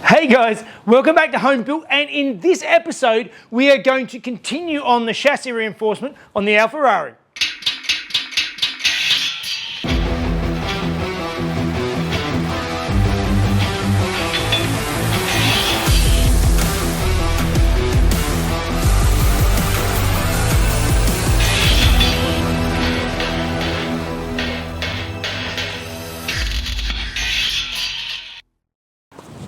Hey guys, welcome back to Home Built, and in this episode we are going to continue on the chassis reinforcement on the Alfarrari.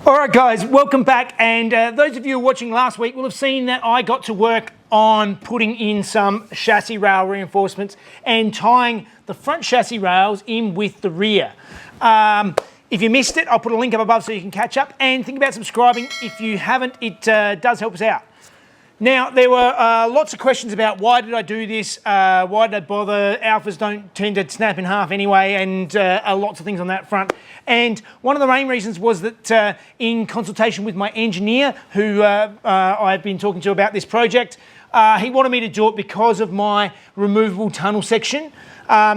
Alright guys, welcome back, and those of you who were watching last week will have seen that I got to work on putting in some chassis rail reinforcements and tying the front chassis rails in with the rear. If you missed it, I'll put a link up above so you can catch up, and think about subscribing if you haven't. It does help us out. Now, there were lots of questions about why did I do this, why did I bother, Alphas don't tend to snap in half anyway, and lots of things on that front. And one of the main reasons was that in consultation with my engineer, who I've been talking to about this project, he wanted me to do it because of my removable tunnel section.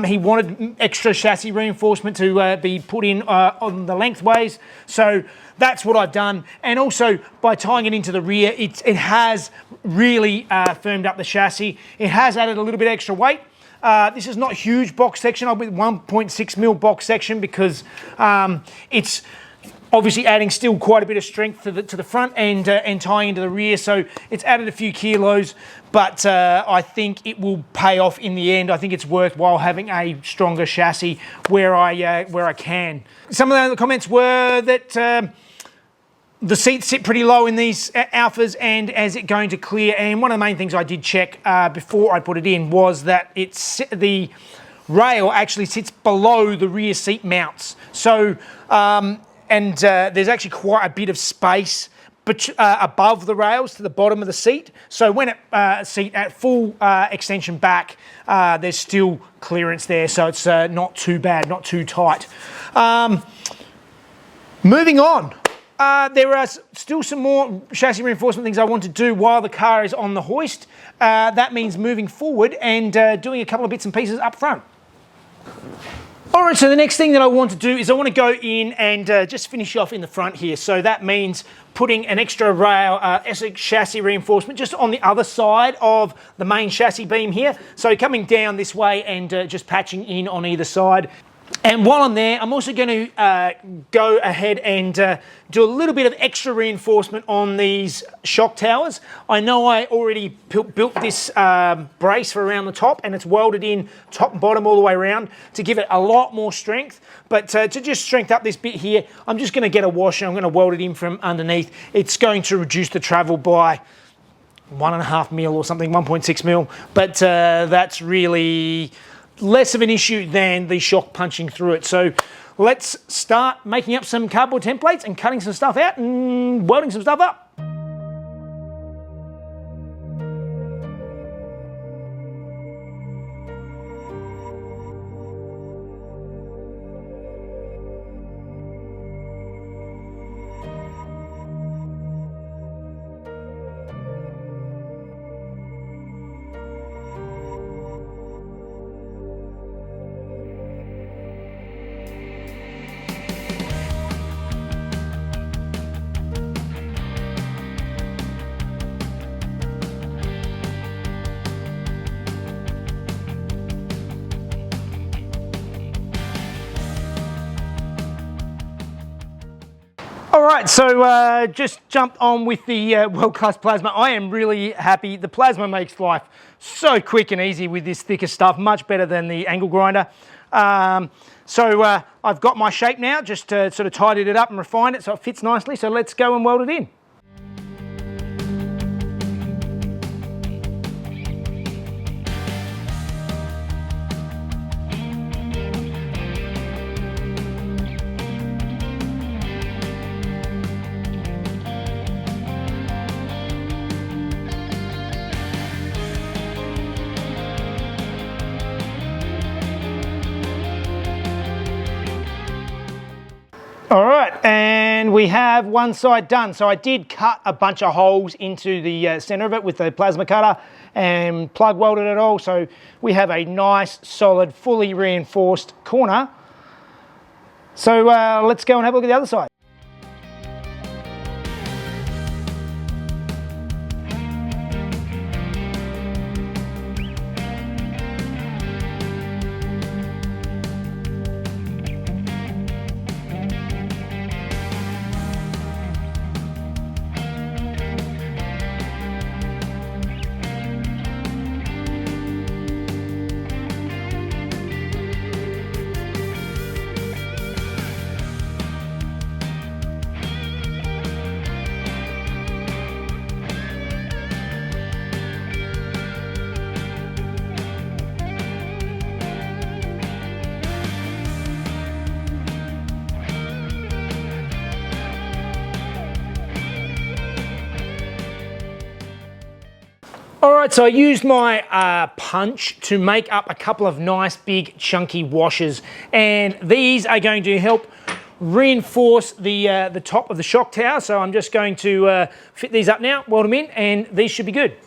He wanted extra chassis reinforcement to be put in on the lengthways, so that's what I've done. And also, by tying it into the rear, it has really firmed up the chassis. It has added a little bit extra weight. This is not a huge box section. I'll be 1.6 mil box section because it's obviously adding still quite a bit of strength to the front and tying into the rear. So it's added a few kilos, but I think it will pay off in the end. I think it's worthwhile having a stronger chassis where I can. Some of the other comments were that the seats sit pretty low in these Alphas, and is it going to clear? And one of the main things I did check before I put it in was that the rail actually sits below the rear seat mounts. So, there's actually quite a bit of space above the rails to the bottom of the seat. So when seat at full extension back, there's still clearance there. So it's not too bad, not too tight. Moving on. There are still some more chassis reinforcement things I want to do while the car is on the hoist. That means moving forward and doing a couple of bits and pieces up front. All right, so the next thing that I want to do is I want to go in and just finish off in the front here. So that means putting an extra rail, chassis reinforcement just on the other side of the main chassis beam here. So coming down this way and just patching in on either side. And while I'm there, I'm also going to go ahead and do a little bit of extra reinforcement on these shock towers. I know I already built this brace for around the top, and it's welded in top and bottom all the way around to give it a lot more strength. But to just strengthen up this bit here, I'm just going to get a washer. I'm going to weld it in from underneath. It's going to reduce the travel by 1.5 mil or something, 1.6 mil. But that's really less of an issue than the shock punching through it. So let's start making up some cardboard templates and cutting some stuff out and welding some stuff up. All right, so just jumped on with the world-class plasma. I am really happy. The plasma makes life so quick and easy with this thicker stuff, much better than the angle grinder. So I've got my shape now, just sort of tidied it up and refined it so it fits nicely. So let's go and weld it in. All right, and we have one side done. So I did cut a bunch of holes into the center of it with the plasma cutter and plug welded it all. So we have a nice, solid, fully reinforced corner. So let's go and have a look at the other side. All right, so I used my punch to make up a couple of nice big chunky washers, and these are going to help reinforce the top of the shock tower. So I'm just going to fit these up now, weld them in, and these should be good.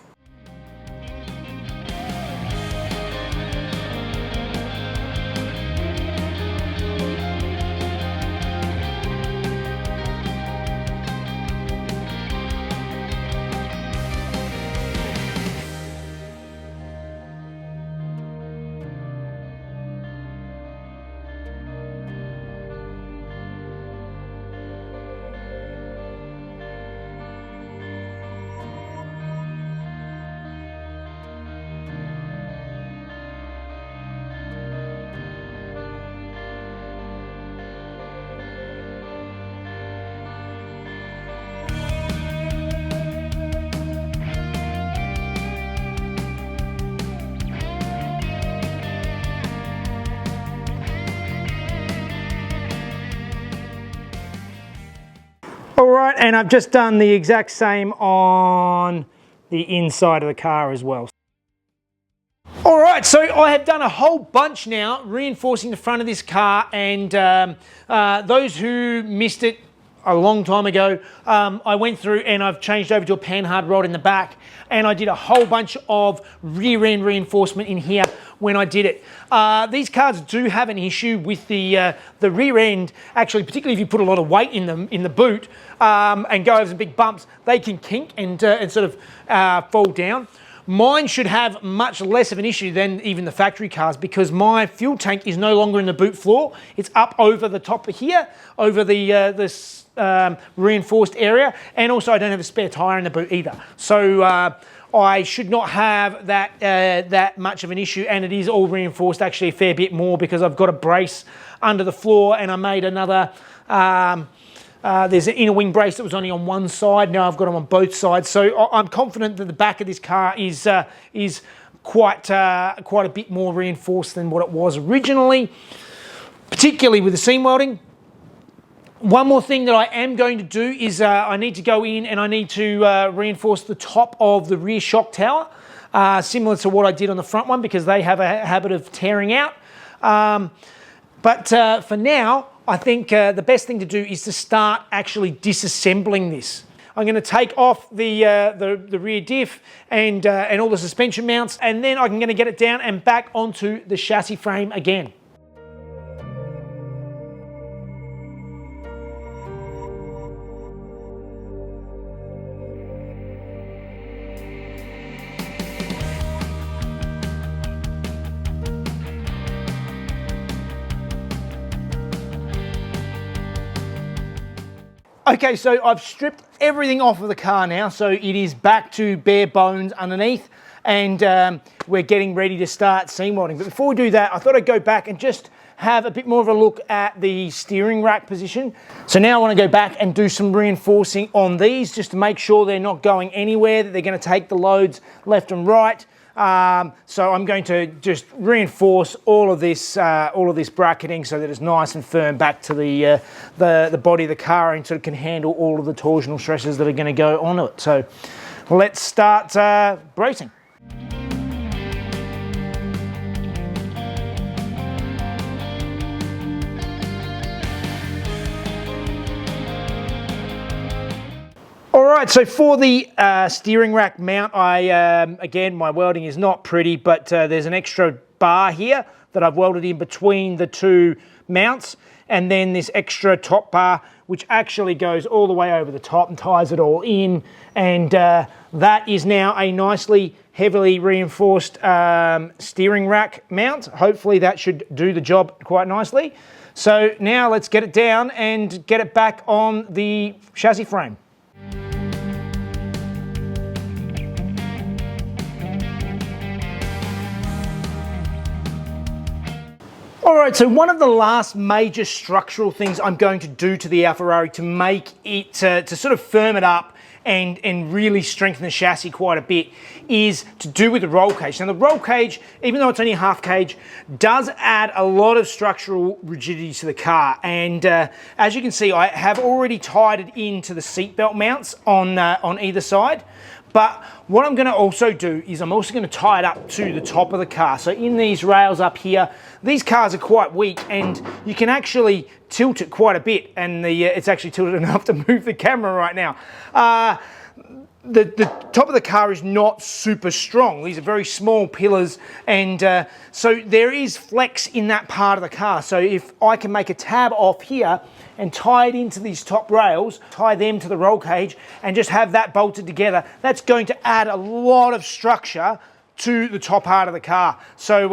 All right, and I've just done the exact same on the inside of the car as well. All right, so I have done a whole bunch now reinforcing the front of this car, and those who missed it a long time ago, I went through and I've changed over to a panhard rod in the back, and I did a whole bunch of rear end reinforcement in here when I did it. These cars do have an issue with the rear end, actually, particularly if you put a lot of weight in the boot and go over some big bumps, they can kink and sort of fall down. Mine should have much less of an issue than even the factory cars, because my fuel tank is no longer in the boot floor. It's up over the top of here, over this reinforced area, and also I don't have a spare tyre in the boot either. So I should not have that much of an issue, and it is all reinforced actually a fair bit more, because I've got a brace under the floor, and I made another there's an inner wing brace that was only on one side. Now I've got them on both sides. So I'm confident that the back of this car is quite a bit more reinforced than what it was originally, particularly with the seam welding. One more thing that I am going to do is I need to go in and I need to reinforce the top of the rear shock tower, similar to what I did on the front one, because they have a habit of tearing out. But for now, I think the best thing to do is to start actually disassembling this. I'm going to take off the rear diff and all the suspension mounts, and then I'm going to get it down and back onto the chassis frame again. Okay, so I've stripped everything off of the car now, so it is back to bare bones underneath, and we're getting ready to start seam welding. But before we do that, I thought I'd go back and just have a bit more of a look at the steering rack position. So now I want to go back and do some reinforcing on these, just to make sure they're not going anywhere, that they're going to take the loads left and right. So I'm going to just reinforce all of this bracketing so that it's nice and firm back to the body of the car, and sort of can handle all of the torsional stresses that are going to go on it. So let's start bracing. All right, so for the steering rack mount, again, my welding is not pretty, but there's an extra bar here that I've welded in between the two mounts, and then this extra top bar, which actually goes all the way over the top and ties it all in, and that is now a nicely heavily reinforced steering rack mount. Hopefully that should do the job quite nicely. So now let's get it down and get it back on the chassis frame. All right, so one of the last major structural things I'm going to do to the Alfarrari to make it, to sort of firm it up and really strengthen the chassis quite a bit, is to do with the roll cage. Now the roll cage, even though it's only a half cage, does add a lot of structural rigidity to the car. And as you can see, I have already tied it into the seatbelt mounts on either side. But what I'm going to also do is I'm also going to tie it up to the top of the car. So in these rails up here, these cars are quite weak and you can actually tilt it quite a bit, and it's actually tilted enough to move the camera right now. The top of the car is not super strong. These are very small pillars, and so there is flex in that part of the car. So if I can make a tab off here and tie it into these top rails, tie them to the roll cage, and just have that bolted together, that's going to add a lot of structure to the top part of the car. So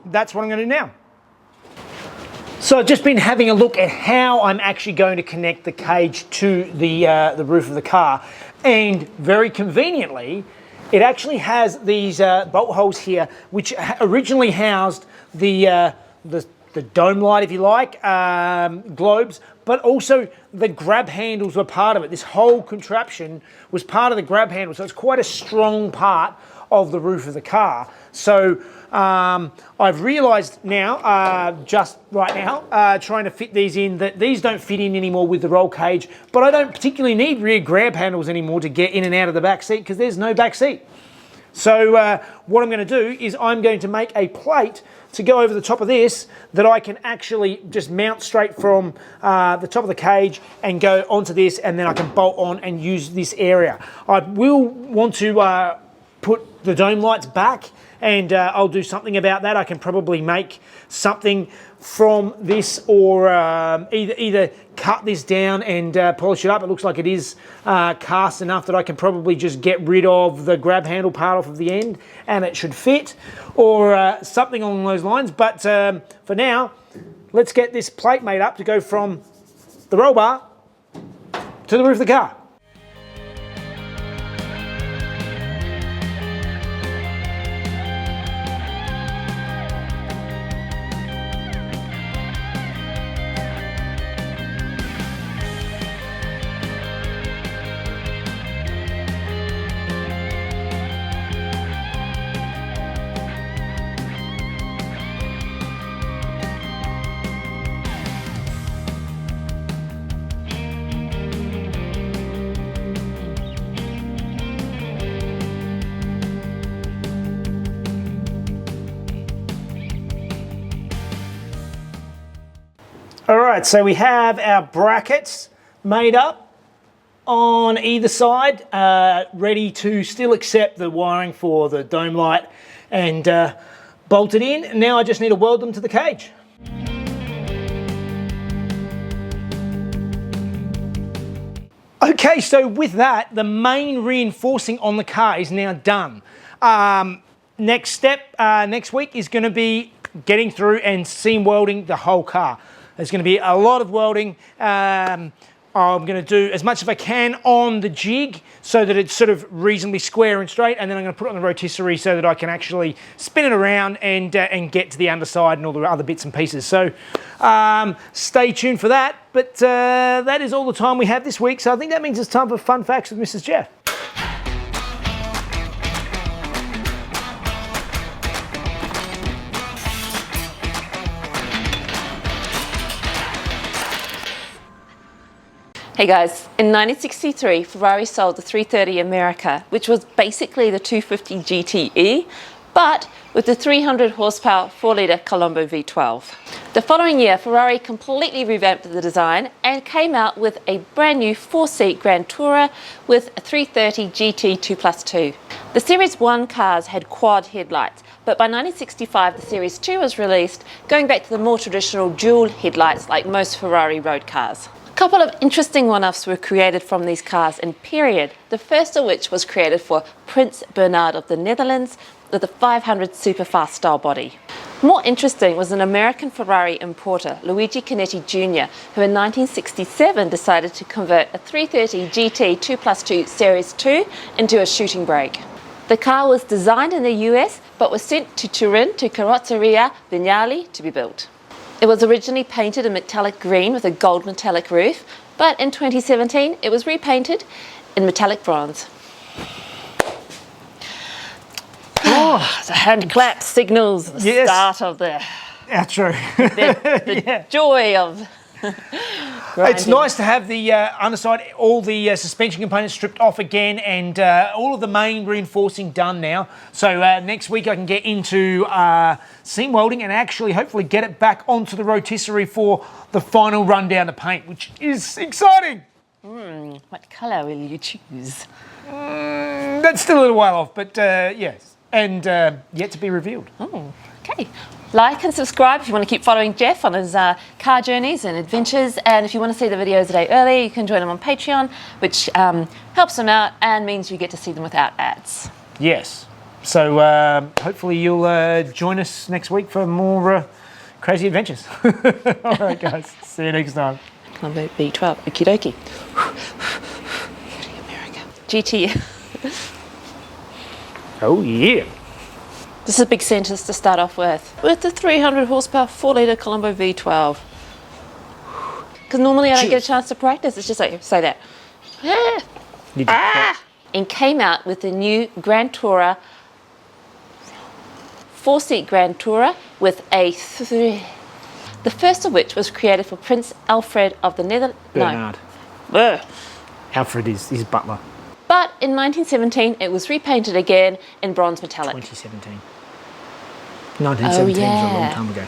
that's what I'm going to do now. So I've just been having a look at how I'm actually going to connect the cage to the roof of the car, and very conveniently, it actually has these bolt holes here, which originally housed the dome light, if you like, globes, but also the grab handles were part of it. This whole contraption was part of the grab handle, so it's quite a strong part of the roof of the car. So I've realised now, just right now, trying to fit these in, that these don't fit in anymore with the roll cage, but I don't particularly need rear grab handles anymore to get in and out of the back seat because there's no back seat. So what I'm going to do is I'm going to make a plate to go over the top of this that I can actually just mount straight from the top of the cage and go onto this, and then I can bolt on and use this area. I will want to put the dome lights back, and I'll do something about that. I can probably make something from this, or either cut this down and polish it up. It looks like it is cast enough that I can probably just get rid of the grab handle part off of the end and it should fit, or something along those lines. But for now, let's get this plate made up to go from the roll bar to the roof of the car. All right, so we have our brackets made up on either side, ready to still accept the wiring for the dome light, and bolted in. Now I just need to weld them to the cage. Okay, so with that, the main reinforcing on the car is now done. Next step, next week, is going to be getting through and seam welding the whole car. There's going to be a lot of welding. I'm going to do as much as I can on the jig so that it's sort of reasonably square and straight, and then I'm going to put it on the rotisserie so that I can actually spin it around and get to the underside and all the other bits and pieces. So stay tuned for that. But that is all the time we have this week. So I think that means it's time for Fun Facts with Mrs. Jeff. Hey guys, in 1963, Ferrari sold the 330 America, which was basically the 250 GTE, but with the 300 horsepower 4-litre Colombo V12. The following year, Ferrari completely revamped the design and came out with a brand new 4-seat Grand Tourer with a 330 GT 2+2. The Series 1 cars had quad headlights, but by 1965 the Series 2 was released, going back to the more traditional dual headlights like most Ferrari road cars. A couple of interesting one-offs were created from these cars in period, the first of which was created for Prince Bernhard of the Netherlands with a 500 superfast style body. More interesting was an American Ferrari importer, Luigi Canetti Jr., who in 1967 decided to convert a 330 GT 2+2 Series 2 into a shooting brake. The car was designed in the US but was sent to Turin to Carrozzeria Vignali to be built. It was originally painted a metallic green with a gold metallic roof, but in 2017 it was repainted in metallic bronze. Oh, the hand clap signals the start of the Yeah, true. the joy of It's nice to have the underside, all the suspension components stripped off again, and all of the main reinforcing done now. So next week I can get into seam welding and actually hopefully get it back onto the rotisserie for the final run down to paint, which is exciting. What colour will you choose? That's still a little while off, but yes, and yet to be revealed. Oh, okay. Like and subscribe if you want to keep following Jeff on his car journeys and adventures. And if you want to see the videos a day early, you can join him on Patreon, which helps him out and means you get to see them without ads. Yes. So hopefully you'll join us next week for more crazy adventures. All right, guys. See you next time. Colombo V12. Okie dokie. America. GT. Oh, yeah. This is a big sentence to start off with the 300 horsepower 4-litre Colombo V12. Because normally I don't get a chance to practice. It's just like, say that. And came out with the new Grand Tourer, 4-seat Grand Tourer with a the first of which was created for Prince Alfred of the Netherlands. Bernard. No. Alfred is his butler. But in 1917, it was repainted again in bronze metallic. 2017. 1917 was a long time ago.